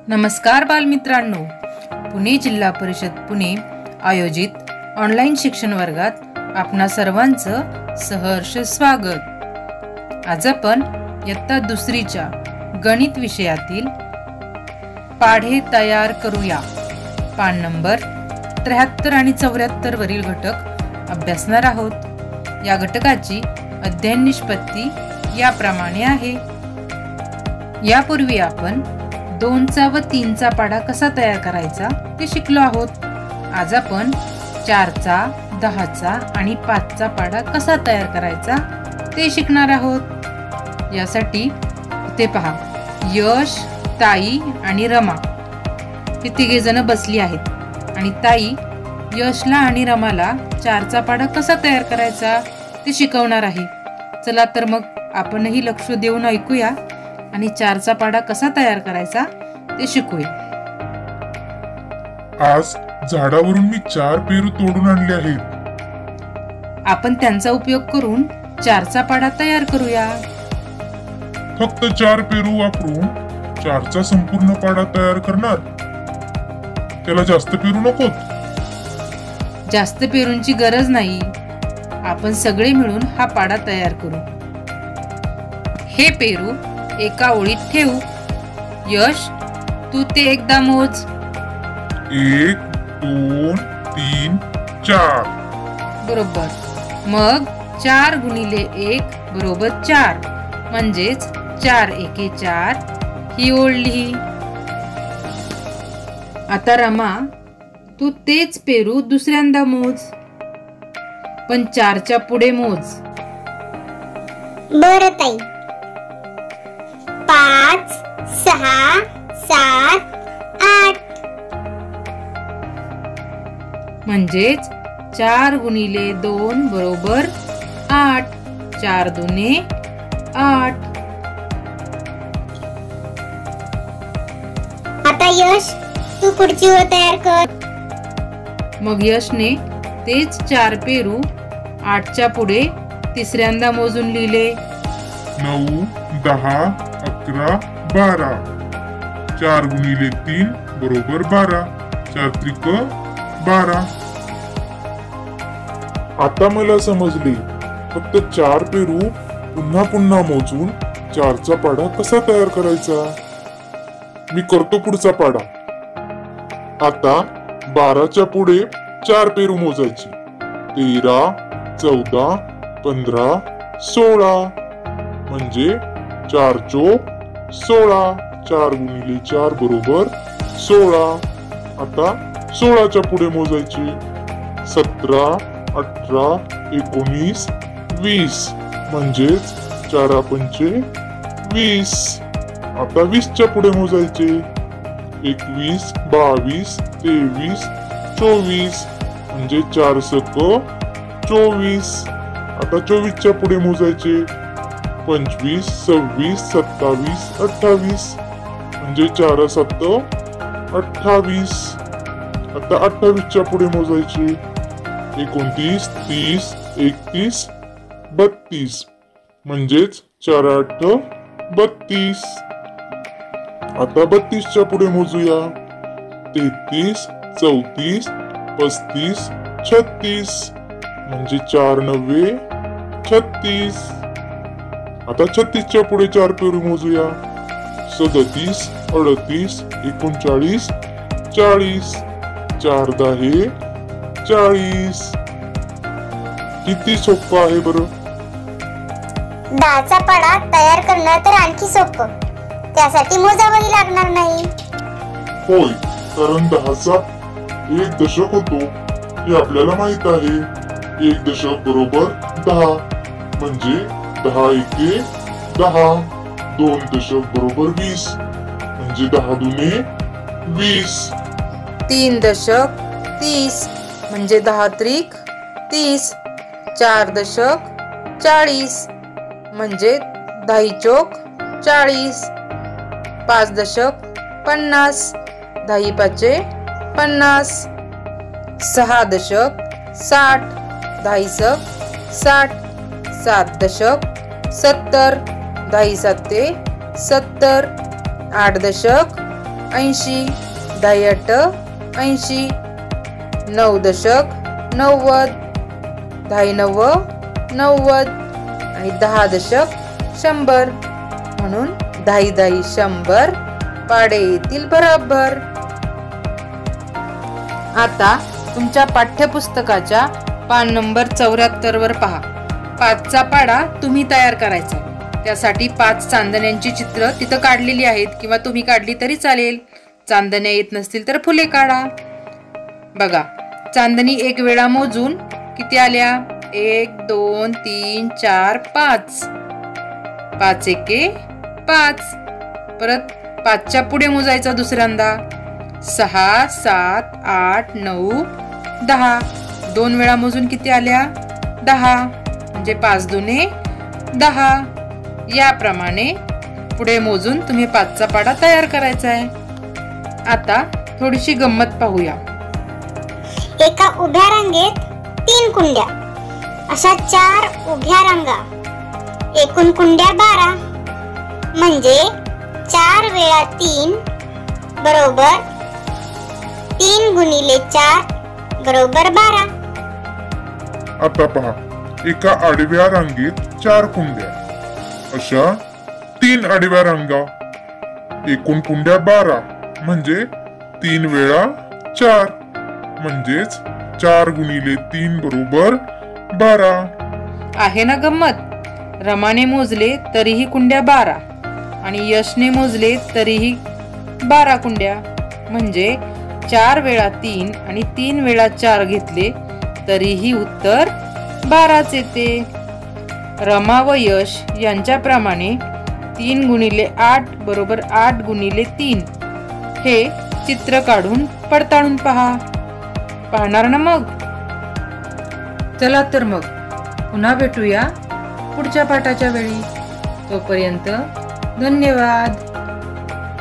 नमस्कार बालमित्रांनो, पुणे जिल्हा परिषद पुणे आयोजित ऑनलाईन शिक्षण वर्गात आपणा सर्वांचं सहर्ष स्वागत। आज आपण इयत्ता दुसरीच्या गणित विषयातील पाढे तयार करूया पान नंबर 73 आणि 74 वरील घटक अभ्यासणार आहोत। या घटकाची अध्ययन निष्पत्ती याप्रमाणे आहे। यापूर्वी आपण 2चा व 3चा पाढा कसा तयार करायचा ते शिकलो आहोत। आज आपण 4चा, 10चा आणि 5चा पाढा कसा तयार करायचा ते शिकणार आहोत। यासाठी इथे पहा, यश, ताई आणि रमा हे तिघे जण बसली आहेत आणि ताई यशला आणि रमाला 4चा पाढा कसा तयार करायचा ते शिकवणार आहे। चला तर मग आपणही लक्ष देऊन ऐकूया आणि 4चा पाढा कसा तयार करायचा ते शिकूया। आज झाडावरून मी 4 पेरू तोडून आणले आहेत। आपण त्यांचा उपयोग करून 4चा पाढा तयार करूया। फक्त 4 पेरू वापरून 4चा संपूर्ण पाढा तयार करणार? त्याला जास्त पेरू नकोत? जास्त पेरूंची गरज नाही, आपण सगळे मिळून हा पाढा तयार करू। हे पेरू एका ओळीत ठेवू। यश, तू ते एकदा मोज। 1 2 3 4। बरोबर। मग 4 गुणिले 1 बरोबर 4, म्हणजेच 4 एके 4 ही ओळ लिही। आता रमा, तू तेच पेरू दुसऱ्यांदा मोज, पण 4च्या पुढे मोज। बरं ताई। 5 6 7 8। म्हणजेच 4 गुणिले 2 बरोबर 8। 4 दुने 8। आता यश, तू पुढची ओळ तयार कर। मग यशने तेच 4 पेरू 8च्या पुढे तिसऱ्यांदा मोजून लिहिले। 9 10 11 12। 4 गुणिले 3 बरोबर 12। 4 त्रिक 12। आता मला समजले, फक्त 4 पेरू पुन्हा पुन्हा मोजून 4चा पाढा कसा तयार करायचा। मी करतो पुढचा पाढा। आता 12च्या पुढे 4 पेरू मोजायची। 13 14 15 16, म्हणजे 4 चोक 16। 4 गुणिले 4 बरोबर 16। आता 16च्या पुढे मोजायचे। 17 18 19 20, म्हणजेच 4 पंचे 20। आता 20च्या पुढे मोजायचे। 21 22 23 24, म्हणजे 4 सक 24। आता 24च्या पुढे मोजायचे। 25 26 27 28, म्हणजे 4 7 28। आता 28च्या पुढे मोजायचे। 29 30 31 32, म्हणजेच 4 8 32। आता 32च्या पुढे मोजूया। 33 34 35 36, म्हणजे 4 9 36। आता 36च्या पुढे 4 पेरू मोजूया। 37 38 39 40, 4 10 40। किती सोपं आहे बरं। 10चा पाढा तयार करणं तर आणखी सोपं, त्यासाठी मोजावही लागणार नाही। होय, कारण 10चा 1 दशक होतो हे आपल्याला माहित आहे। 1 दशक बरोबर 10, म्हणजे 10 एके 10। 2 दशक बरोबर 20, म्हणजे 10 दुने 20। 3 दशक 30, म्हणजे 10 त्रिक 30। 4 दशक 40, म्हणजे 10 चोक 40। 5 दशक 50, 10 पाचे 50। 6 दशक 60, 10 सक 60। 7 दशक 70, 10 साते 70। 8 दशक 80, 10 80, 9 दशक 90, 10 9 90 आणि 10 दशक 100 म्हणून 10 10 100 पाडे येतील बरोबर. आता तुमच्या पाठ्यपुस्तकाच्या पान नंबर 74 वर पहा. 5चा पाडा तुम्ही तयार करायचा. त्यासाठी 5 चांदण्यांची चित्र तिथं काढलेली आहेत किंवा तुम्ही काढली तरी चालेल. चांदण्या येत नसतील तर फुले काढा. बघा, चांदणी एक वेळा मोजून किती आल्या? 1 2 3 4 5. 5 एके 5. परत 5च्या पुढे मोजायचा दुसऱ्यांदा. 6 7 8 9 10. 2 वेळा मोजून किती आल्या? 10. म्हणजे 5 दुने 10. याप्रमाणे पुढे मोजून तुम्ही 5चा पाडा तयार करायचा आहे. आता थोडीशी गंमत पाहूया. एका उभ्या रांगेत 3 कुंड्या, अशा 4 उभ्या रांगा, एकूण कुंड्या 12. म्हणजे 4 वेळा 3 बरोबर 3 गुणिले 4 बरोबर 12. आता पहा, एका आडव्या रांगेत 4 कुंड्या, अशा 3 आडव्या रांगा, एकूण कुंड्या 12. म्हणजे 3 वेळा 4 म्हणजेच 4 गुणिले 3 बरोबर 12. आहे ना गंमत? रमाने मोजले तरीही कुंड्या 12 आणि यशने मोजले तरीही 12 कुंड्या. म्हणजे 4 वेळा 3 आणि 3 वेळा 4 घेतले तरीही उत्तर 12च येते. रमा व यश यांच्याप्रमाणे 3 गुणिले 8 बरोबर 8 गुणिले 3 हे चित्र काढून पडताळून पहा. पाहणार ना मग? चला तर मग पुन्हा भेटूया पुढच्या पाठाच्या वेळी. तोपर्यंत धन्यवाद.